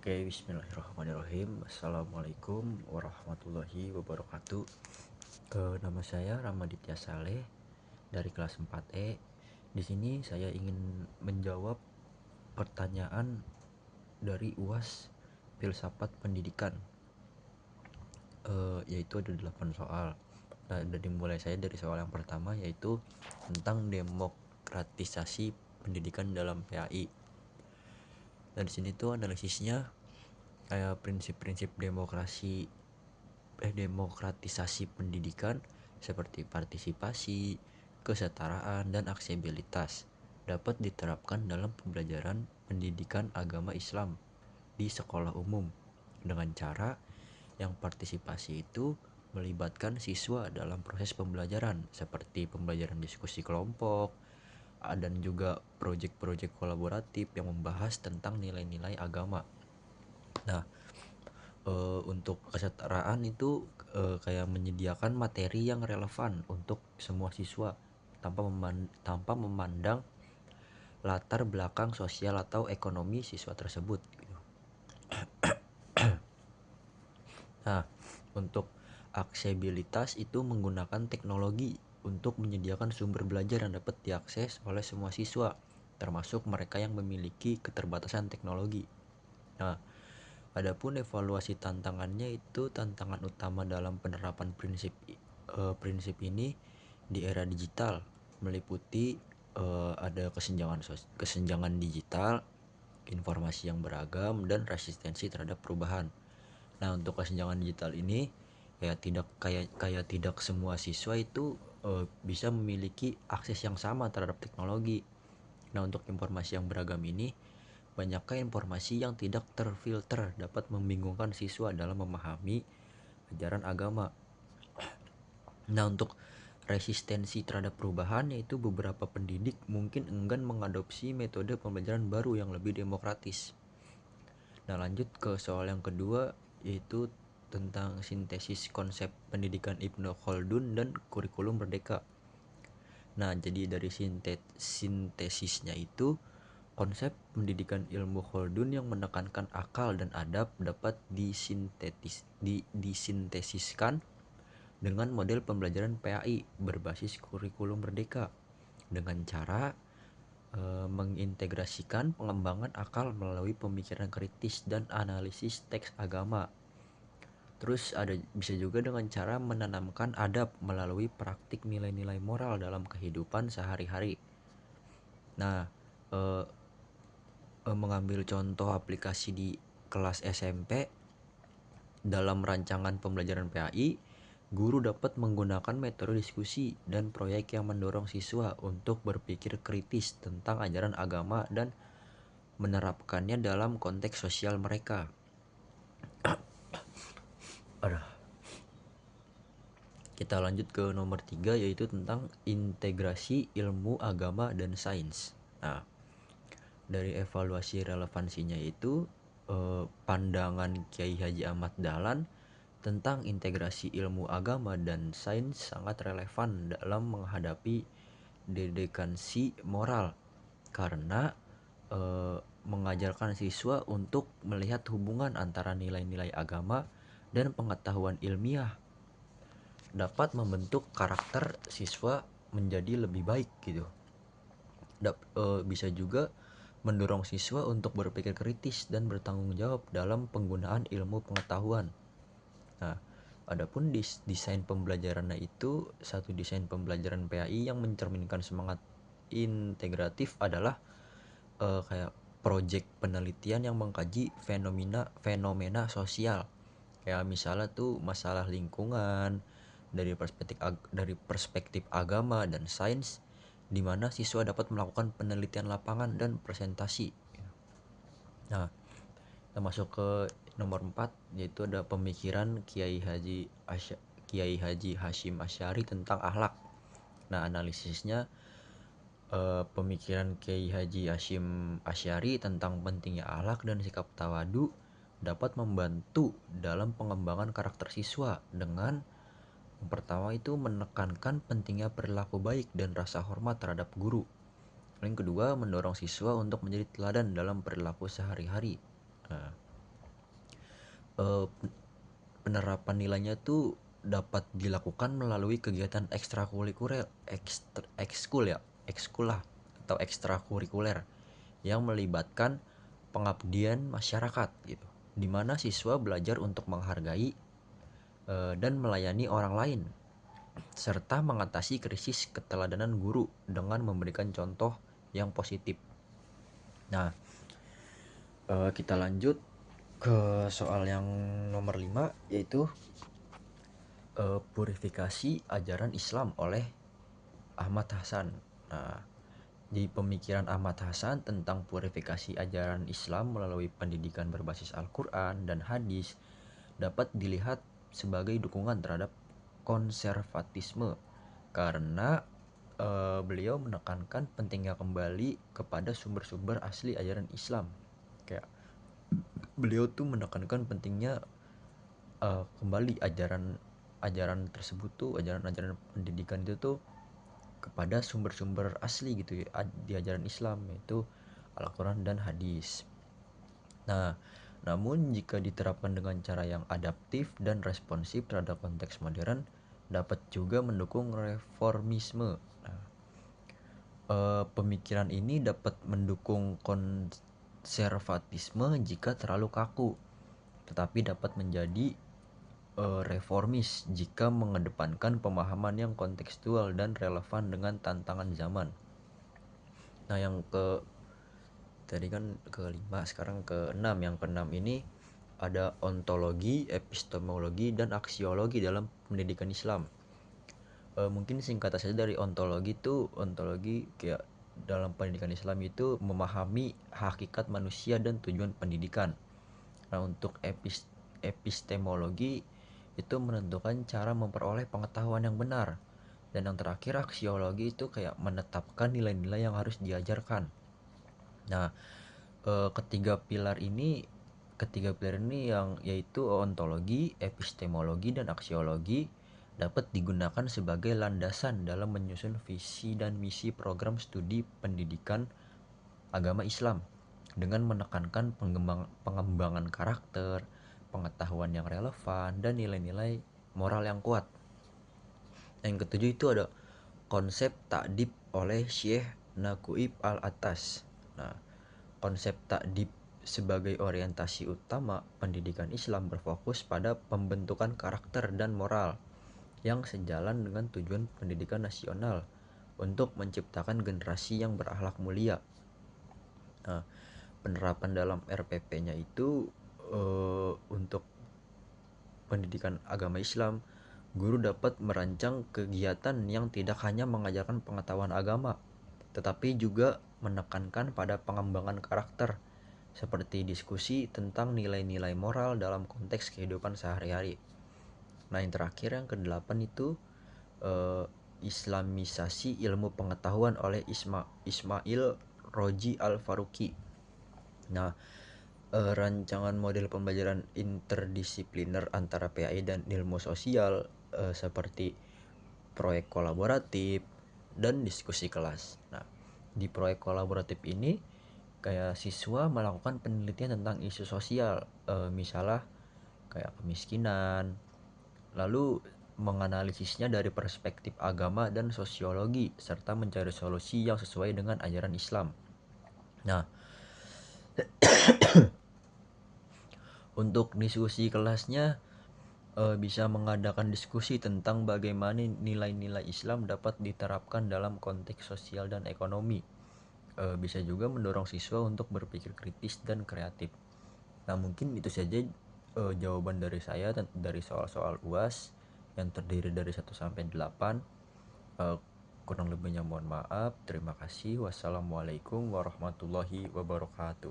Oke, bismillahirrahmanirrahim. Assalamualaikum warahmatullahi wabarakatuh. Nama saya Ramaditya Saleh dari kelas 4E. Di sini saya ingin menjawab pertanyaan dari UAS Filsafat Pendidikan. Yaitu ada 8 soal. Nah, dimulai saya dari soal yang pertama, yaitu tentang demokratisasi pendidikan dalam PAI. Nah, di sini tuh analisisnya kayak prinsip-prinsip demokratisasi pendidikan seperti partisipasi, kesetaraan, dan aksesibilitas dapat diterapkan dalam pembelajaran pendidikan agama Islam di sekolah umum dengan cara yang partisipasi itu melibatkan siswa dalam proses pembelajaran seperti pembelajaran diskusi kelompok dan juga proyek-proyek kolaboratif yang membahas tentang nilai-nilai agama. Nah, untuk kesetaraan itu kayak menyediakan materi yang relevan untuk semua siswa tanpa memandang latar belakang sosial atau ekonomi siswa tersebut gitu. Nah, untuk aksesibilitas itu menggunakan teknologi untuk menyediakan sumber belajar yang dapat diakses oleh semua siswa, termasuk mereka yang memiliki keterbatasan teknologi. Nah, adapun evaluasi tantangannya itu tantangan utama dalam penerapan prinsip ini di era digital meliputi ada kesenjangan digital, informasi yang beragam, dan resistensi terhadap perubahan. Nah, untuk kesenjangan digital ini tidak semua siswa itu bisa memiliki akses yang sama terhadap teknologi. Nah, untuk informasi yang beragam ini, banyaknya informasi yang tidak terfilter dapat membingungkan siswa dalam memahami ajaran agama. Nah, untuk resistensi terhadap perubahan, yaitu beberapa pendidik mungkin enggan mengadopsi metode pembelajaran baru yang lebih demokratis. Nah, lanjut ke soal yang kedua, yaitu tentang sintesis konsep pendidikan Ibnu Khaldun dan kurikulum merdeka. Nah, jadi dari sintesisnya itu, konsep pendidikan ilmu Khaldun yang menekankan akal dan adab dapat disintesiskan dengan model pembelajaran PAI berbasis kurikulum merdeka dengan cara mengintegrasikan pengembangan akal melalui pemikiran kritis dan analisis teks agama. Terus bisa juga dengan cara menanamkan adab melalui praktik nilai-nilai moral dalam kehidupan sehari-hari. Nah, mengambil contoh aplikasi di kelas SMP dalam rancangan pembelajaran PAI, guru dapat menggunakan metode diskusi dan proyek yang mendorong siswa untuk berpikir kritis tentang ajaran agama dan menerapkannya dalam konteks sosial mereka. Kita lanjut ke nomor 3, yaitu tentang integrasi ilmu agama dan sains. Nah, dari evaluasi relevansinya itu pandangan Kiai Haji Ahmad Dahlan tentang integrasi ilmu agama dan sains sangat relevan dalam menghadapi dedekansi moral karena mengajarkan siswa untuk melihat hubungan antara nilai-nilai agama dan pengetahuan ilmiah dapat membentuk karakter siswa menjadi lebih baik gitu. Bisa juga mendorong siswa untuk berpikir kritis dan bertanggung jawab dalam penggunaan ilmu pengetahuan. Nah, adapun desain pembelajarannya itu, satu desain pembelajaran PAI yang mencerminkan semangat integratif adalah kayak proyek penelitian yang mengkaji fenomena sosial. Kayak misalnya tuh masalah lingkungan dari perspektif agama dan sains, di mana siswa dapat melakukan penelitian lapangan dan presentasi. Nah, kita masuk ke nomor 4, yaitu ada pemikiran Kiai Haji Hashim Asy'ari tentang akhlak. Nah, analisisnya pemikiran Kiai Haji Hashim Asy'ari tentang pentingnya akhlak dan sikap tawadu dapat membantu dalam pengembangan karakter siswa dengan yang pertama itu menekankan pentingnya perilaku baik dan rasa hormat terhadap guru. Yang kedua, mendorong siswa untuk menjadi teladan dalam perilaku sehari-hari. Nah, eh, penerapan nilainya tuh dapat dilakukan melalui kegiatan ekskul lah atau ekstrakurikuler yang melibatkan pengabdian masyarakat gitu, di mana siswa belajar untuk menghargai dan melayani orang lain serta mengatasi krisis keteladanan guru dengan memberikan contoh yang positif. Nah, kita lanjut ke soal yang nomor 5, yaitu purifikasi ajaran Islam oleh Ahmad Hasan. Nah, di pemikiran Ahmad Hasan tentang purifikasi ajaran Islam melalui pendidikan berbasis Al-Quran dan hadis dapat dilihat sebagai dukungan terhadap konservatisme karena beliau menekankan pentingnya kembali kepada sumber-sumber asli ajaran Islam. Kayak beliau tuh menekankan pentingnya kembali ajaran tersebut tuh, ajaran-ajaran pendidikan itu tuh kepada sumber-sumber asli gitu ya di ajaran Islam, yaitu Al-Quran dan hadis. Nah, namun jika diterapkan dengan cara yang adaptif dan responsif terhadap konteks modern, dapat juga mendukung reformisme. Nah, pemikiran ini dapat mendukung konservatisme jika terlalu kaku, tetapi dapat menjadi reformis jika mengedepankan pemahaman yang kontekstual dan relevan dengan tantangan zaman. Nah, yang tadi kan ke-5, sekarang ke-6. Yang ke-6 ini ada ontologi, epistemologi, dan aksiologi dalam pendidikan Islam. Mungkin singkatan saja dari ontologi kayak dalam pendidikan Islam itu memahami hakikat manusia dan tujuan pendidikan. Nah, untuk epistemologi itu menentukan cara memperoleh pengetahuan yang benar. Dan yang terakhir aksiologi itu kayak menetapkan nilai-nilai yang harus diajarkan. Nah, ketiga pilar ini yang yaitu ontologi, epistemologi, dan aksiologi dapat digunakan sebagai landasan dalam menyusun visi dan misi program studi pendidikan agama Islam dengan menekankan pengembangan karakter, pengetahuan yang relevan, dan nilai-nilai moral yang kuat. Yang ketujuh itu ada konsep ta'dib oleh Syekh Nakuib Al-Attas. Nah, konsep ta'dib sebagai orientasi utama pendidikan Islam berfokus pada pembentukan karakter dan moral yang sejalan dengan tujuan pendidikan nasional untuk menciptakan generasi yang berakhlak mulia. Nah, penerapan dalam RPP-nya itu untuk pendidikan agama Islam, guru dapat merancang kegiatan yang tidak hanya mengajarkan pengetahuan agama, tetapi juga menekankan pada pengembangan karakter, seperti diskusi tentang nilai-nilai moral dalam konteks kehidupan sehari-hari. Nah, yang terakhir yang ke-8 itu Islamisasi ilmu pengetahuan oleh Ismail Roji Al-Faruqi. Nah, rancangan model pembelajaran interdisipliner antara PAI dan ilmu sosial seperti proyek kolaboratif dan diskusi kelas. Nah, di proyek kolaboratif ini kayak siswa melakukan penelitian tentang isu sosial, misalnya kayak kemiskinan, lalu menganalisisnya dari perspektif agama dan sosiologi serta mencari solusi yang sesuai dengan ajaran Islam. Nah, untuk diskusi kelasnya bisa mengadakan diskusi tentang bagaimana nilai-nilai Islam dapat diterapkan dalam konteks sosial dan ekonomi. Bisa juga mendorong siswa untuk berpikir kritis dan kreatif. Nah, mungkin itu saja jawaban dari saya dari soal-soal UAS yang terdiri dari 1 sampai 8. Kurang lebihnya mohon maaf. Terima kasih. Wassalamualaikum warahmatullahi wabarakatuh.